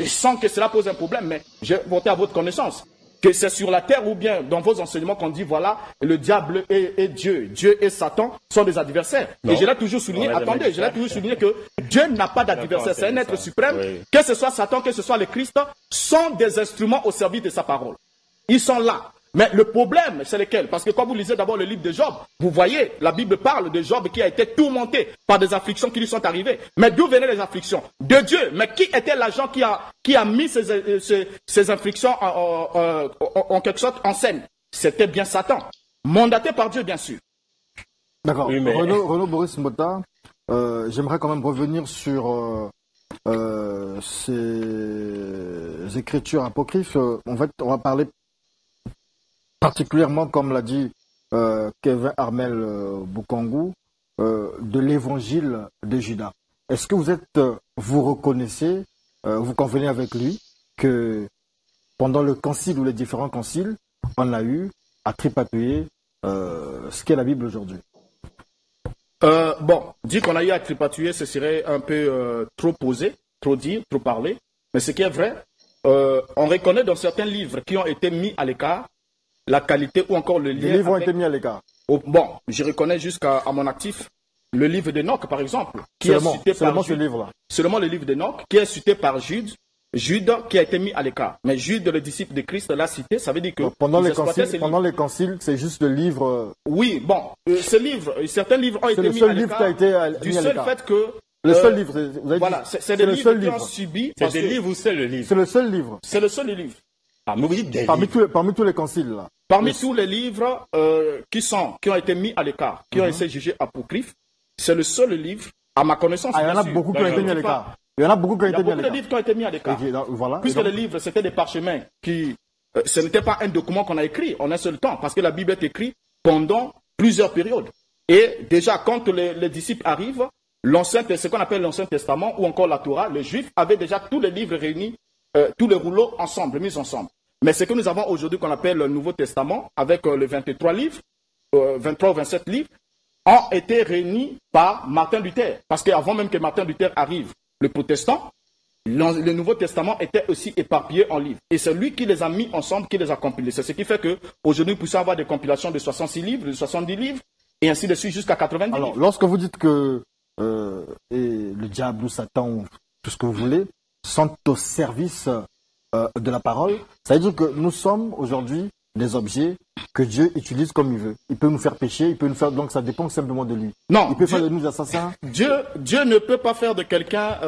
sans que cela pose un problème, mais j'ai porté à votre connaissance que c'est sur la terre ou bien dans vos enseignements qu'on dit, voilà, le diable et Dieu. Dieu et Satan sont des adversaires. Non. Et je l'ai toujours souligné, attendez, je l'ai toujours souligné que Dieu n'a pas d'adversaire, c'est un être suprême. Oui. Que ce soit Satan, que ce soit le Christ, sont des instruments au service de sa parole. Ils sont là. Mais le problème, c'est lequel? Parce que quand vous lisez d'abord le livre de Job, vous voyez, la Bible parle de Job qui a été tourmenté par des afflictions qui lui sont arrivées. Mais d'où venaient les afflictions? De Dieu. Mais qui était l'agent qui a mis ces afflictions en quelque sorte en scène? C'était bien Satan. Mandaté par Dieu, bien sûr. D'accord. Oui, mais... Renaud Boris Mota, j'aimerais quand même revenir sur ces écritures apocryphes. En fait, on va parler particulièrement, comme l'a dit Kevin Armel Boukangou, de l'évangile de Judas. Est-ce que vous reconnaissez, vous convenez avec lui, que pendant le concile ou les différents conciles, on a eu à tripatouiller ce qu'est la Bible aujourd'hui? Bon, dire qu'on a eu à tripatouiller, ce serait un peu trop posé, trop dire, trop parler. Mais ce qui est vrai, on reconnaît dans certains livres qui ont été mis à l'écart la qualité ou encore le lien. Les livres ont été mis à l'écart. Bon, je reconnais jusqu'à mon actif le livre d'Enoch, par exemple, qui est cité par Jude. Seulement le livre d'Enoch, qui est cité par Jude, Jude qui a été mis à l'écart. Mais Jude, le disciple de Christ, l'a cité, ça veut dire que... Pendant les conciles, c'est juste le livre... Oui, bon, ce livre, certains livres ont été mis à l'écart du seul fait que... Le seul livre, vous avez voilà, dit, c'est des livres qui ont subi... C'est des livres ou c'est le livre? C'est le seul livre. C'est le seul livre. Ah, mais vous dites des parmi livres. Parmi tous les conciles, là. Parmi tous les livres qui ont été mis à l'écart, qui ont été jugés apocryphes, c'est le seul livre, à ma connaissance... Ah, il y en a beaucoup qui ont été mis à l'écart. Il y en a beaucoup qui ont été mis à l'écart. Il y a beaucoup de livres qui ont été mis à l'écart. Voilà. Puisque les livres, c'était des parchemins qui... ce n'était pas un document qu'on a écrit en un seul temps, parce que la Bible est écrite pendant plusieurs périodes. Et déjà, quand les disciples arrivent, ce qu'on appelle l'Ancien Testament, ou encore la Torah, les Juifs avaient déjà tous les livres réunis, tous les rouleaux ensemble, mis ensemble. Mais ce que nous avons aujourd'hui qu'on appelle le Nouveau Testament, avec les 23 livres, 23 ou 27 livres, ont été réunis par Martin Luther. Parce qu'avant même que Martin Luther arrive, le protestant, le Nouveau Testament était aussi éparpillé en livres. Et c'est lui qui les a mis ensemble, qui les a compilés. C'est ce qui fait qu'aujourd'hui, nous puissions avoir des compilations de 66 livres, de 70 livres, et ainsi de suite jusqu'à 90 livres. Alors, lorsque vous dites que le diable ou Satan, ou tout ce que vous voulez, sont au service de la parole, ça veut dire que nous sommes aujourd'hui des objets que Dieu utilise comme il veut. Il peut nous faire pécher, il peut nous faire... Donc ça dépend simplement de lui. Non. Il peut faire de nous des assassins. Dieu ne peut pas faire de quelqu'un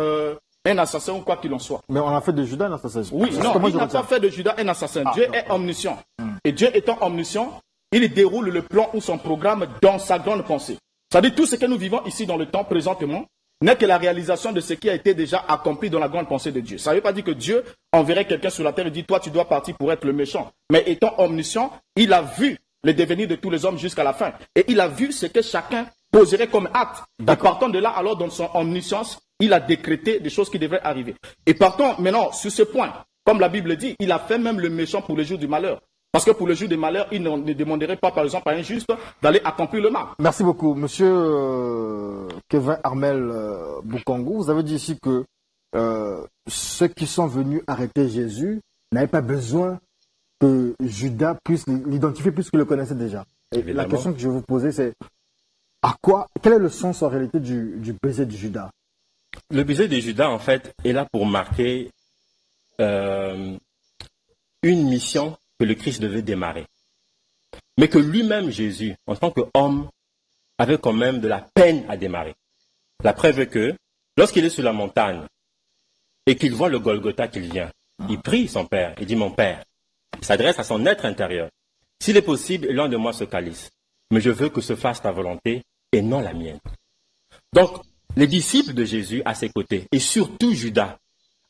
un assassin ou quoi qu'il en soit. Mais on a fait de Judas un assassin. Oui, non, il n'a pas fait de Judas un assassin. Dieu est omniscient. Et Dieu étant omniscient, il déroule le plan ou son programme dans sa grande pensée. C'est-à-dire tout ce que nous vivons ici dans le temps présentement n'est que la réalisation de ce qui a été déjà accompli dans la grande pensée de Dieu. Ça ne veut pas dire que Dieu enverrait quelqu'un sur la terre et dit, toi tu dois partir pour être le méchant. Mais étant omniscient, il a vu le devenir de tous les hommes jusqu'à la fin. Et il a vu ce que chacun poserait comme acte. Et partant de là, alors dans son omniscience, il a décrété des choses qui devraient arriver. Et partons maintenant sur ce point. Comme la Bible dit, il a fait même le méchant pour le jour du malheur. Parce que pour le jour du malheur, il ne demanderait pas, par exemple, à un juste d'aller accomplir le mal. Merci beaucoup. Monsieur Kevin Armel Boukongo, vous avez dit ici que ceux qui sont venus arrêter Jésus n'avaient pas besoin que Judas puisse l'identifier puisqu'il le connaissait déjà. Et la question que je vais vous poser, c'est quel est le sens en réalité du baiser de Judas? Le baiser de Judas, en fait, est là pour marquer une mission que le Christ devait démarrer. Mais que lui-même, Jésus, en tant qu'homme, avait quand même de la peine à démarrer. La preuve est que, lorsqu'il est sur la montagne et qu'il voit le Golgotha qu'il vient, il prie son Père, il dit, mon Père, il s'adresse à son être intérieur. S'il est possible, loin de moi ce calice, mais je veux que se fasse ta volonté et non la mienne. Donc, les disciples de Jésus à ses côtés, et surtout Judas,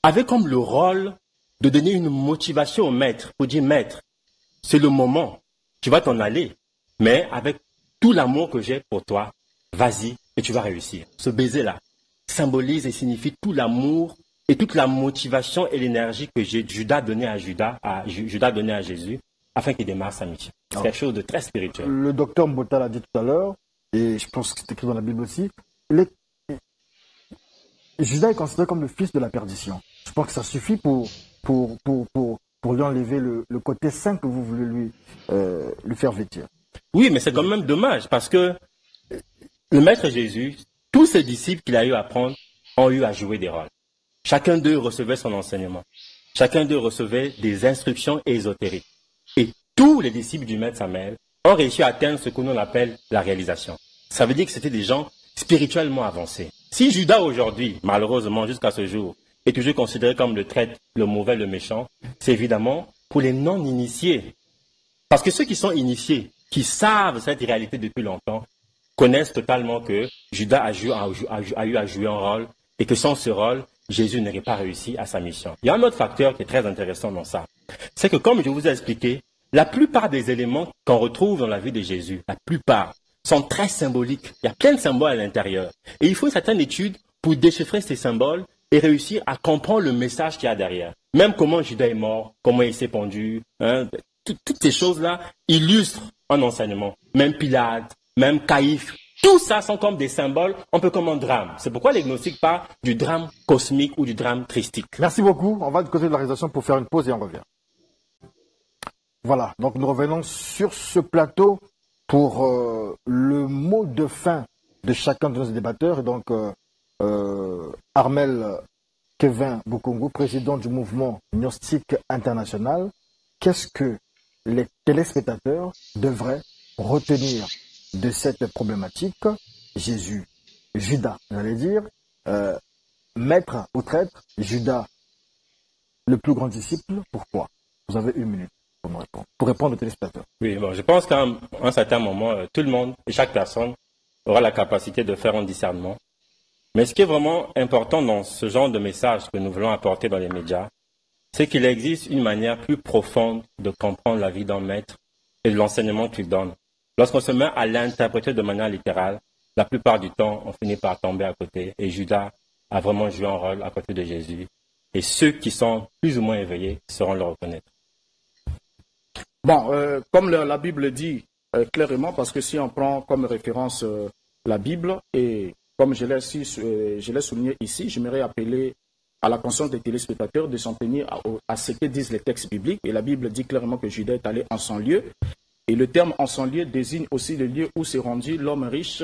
avaient comme le rôle de donner une motivation au maître, pour dire, maître, c'est le moment, tu vas t'en aller, mais avec tout l'amour que j'ai pour toi, vas-y et tu vas réussir. Ce baiser-là symbolise et signifie tout l'amour et toute la motivation et l'énergie que Judas donnait à Jésus, afin qu'il démarre sa mission. C'est quelque chose de très spirituel. Le docteur Mbota l'a dit tout à l'heure, et je pense que c'est écrit dans la Bible aussi, Judas est considéré comme le fils de la perdition. Je pense que ça suffit pour lui enlever le côté saint que vous voulez lui faire vêtir. Oui, mais c'est quand même dommage, parce que le Maître Jésus, tous ses disciples qu'il a eu à prendre, ont eu à jouer des rôles. Chacun d'eux recevait son enseignement. Chacun d'eux recevait des instructions ésotériques. Et tous les disciples du Maître Samuel ont réussi à atteindre ce que l'on appelle la réalisation. Ça veut dire que c'était des gens spirituellement avancés. Si Judas aujourd'hui, malheureusement jusqu'à ce jour, est toujours considéré comme le traître, le mauvais, le méchant, c'est évidemment pour les non-initiés. Parce que ceux qui sont initiés, qui savent cette réalité depuis longtemps, connaissent totalement que Judas a eu à jouer un rôle et que sans ce rôle, Jésus n'aurait pas réussi à sa mission. Il y a un autre facteur qui est très intéressant dans ça. C'est que comme je vous ai expliqué, la plupart des éléments qu'on retrouve dans la vie de Jésus, la plupart, sont très symboliques. Il y a plein de symboles à l'intérieur. Et il faut une certaine étude pour déchiffrer ces symboles et réussir à comprendre le message qu'il y a derrière. Même comment Judas est mort, comment il s'est pendu, toutes ces choses-là illustrent un enseignement. Même Pilate, même Caïphe, tout ça sont comme des symboles, un peu comme un drame. C'est pourquoi les gnostiques parlent du drame cosmique ou du drame tristique. Merci beaucoup. On va du côté de la réalisation pour faire une pause et on revient. Voilà, donc nous revenons sur ce plateau pour le mot de fin de chacun de nos débatteurs. Et donc, Armel Kevin Bukungu, président du mouvement Gnostique International, qu'est-ce que les téléspectateurs devraient retenir de cette problématique? Jésus, Judas, j'allais dire, maître ou traître, Judas, le plus grand disciple, pourquoi? Vous avez 1 minute pour me répondre, pour répondre aux téléspectateurs. Oui, bon, je pense qu'à un certain moment, tout le monde et chaque personne aura la capacité de faire un discernement. Mais ce qui est vraiment important dans ce genre de message que nous voulons apporter dans les médias, c'est qu'il existe une manière plus profonde de comprendre la vie d'un maître et de l'enseignement qu'il donne. Lorsqu'on se met à l'interpréter de manière littérale, la plupart du temps, on finit par tomber à côté. Et Judas a vraiment joué un rôle à côté de Jésus. Et ceux qui sont plus ou moins éveillés sauront le reconnaître. Bon, comme la Bible dit clairement, parce que si on prend comme référence la Bible, et comme je l'ai souligné ici, j'aimerais appeler à la conscience des téléspectateurs de s'en tenir à ce que disent les textes bibliques. Et la Bible dit clairement que Judas est allé en son lieu. Et le terme en son lieu désigne aussi le lieu où s'est rendu l'homme riche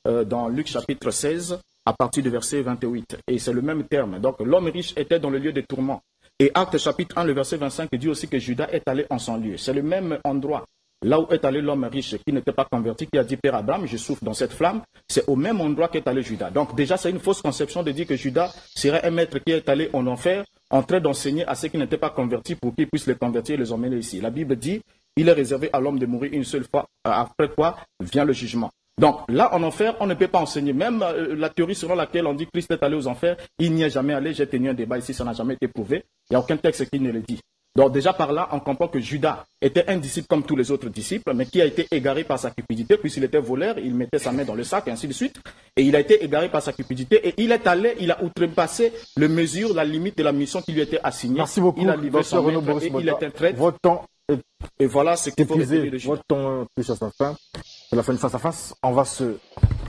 dans Luc chapitre 16, à partir du verset 28. Et c'est le même terme. Donc l'homme riche était dans le lieu des tourments. Et Actes chapitre 1, le verset 25 dit aussi que Judas est allé en son lieu. C'est le même endroit. Là où est allé l'homme riche qui n'était pas converti, qui a dit Père Abraham, je souffre dans cette flamme, c'est au même endroit qu'est allé Judas. Donc déjà, c'est une fausse conception de dire que Judas serait un maître qui est allé en enfer, en train d'enseigner à ceux qui n'étaient pas convertis pour qu'ils puissent les convertir et les emmener ici. La Bible dit il est réservé à l'homme de mourir une seule fois, après quoi vient le jugement. Donc là, en enfer, on ne peut pas enseigner. Même la théorie selon laquelle on dit Christ est allé aux enfers, il n'y est jamais allé. J'ai tenu un débat ici, ça n'a jamais été prouvé. Il n'y a aucun texte qui ne le dit. Donc déjà par là, on comprend que Judas était un disciple comme tous les autres disciples, mais qui a été égaré par sa cupidité, puisqu'il était voleur, il mettait sa main dans le sac, et ainsi de suite. Et il a été égaré par sa cupidité, et il est allé, il a outrepassé le mesure, la limite de la mission qui lui était assignée. Merci beaucoup. Il a livré son maître, et il est un traître. Votre temps est et voilà ce qu'il faut retenir de Judas. Votre temps touche à sa fin. C'est la fin de face à face. On va se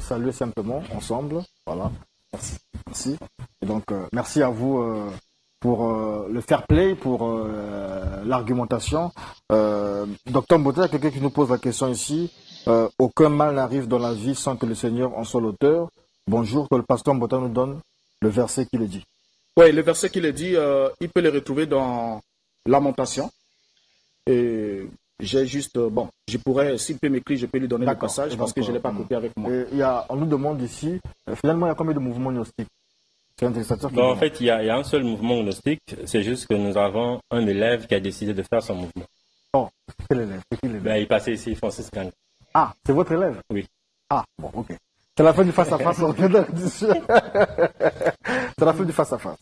saluer simplement ensemble. Voilà. Merci. Merci. Et donc, merci à vous pour le fair play, pour l'argumentation. Docteur Mbota, il y a quelqu'un qui nous pose la question ici. Aucun mal n'arrive dans la vie sans que le Seigneur en soit l'auteur. Bonjour, que le pasteur Mbota nous donne le verset qu'il est dit. Oui, le verset qu'il est dit, il peut le retrouver dans Lamentation. Et j'ai juste, bon, je pourrais, s'il peut m'écrire, je peux lui donner le passage parce que je ne l'ai pas copié avec moi. On nous demande ici, finalement, il y a combien de mouvements gnostiques? Bon, en fait, il y a un seul mouvement gnostique, c'est juste que nous avons un élève qui a décidé de faire son mouvement. Oh, quel élève? C'est qui l'élève? Il passait ici, Francis Gang. Ah, c'est votre élève? Oui. Ah, bon, ok. C'est la fin du face-à-face. C'est la fin du face-à-face.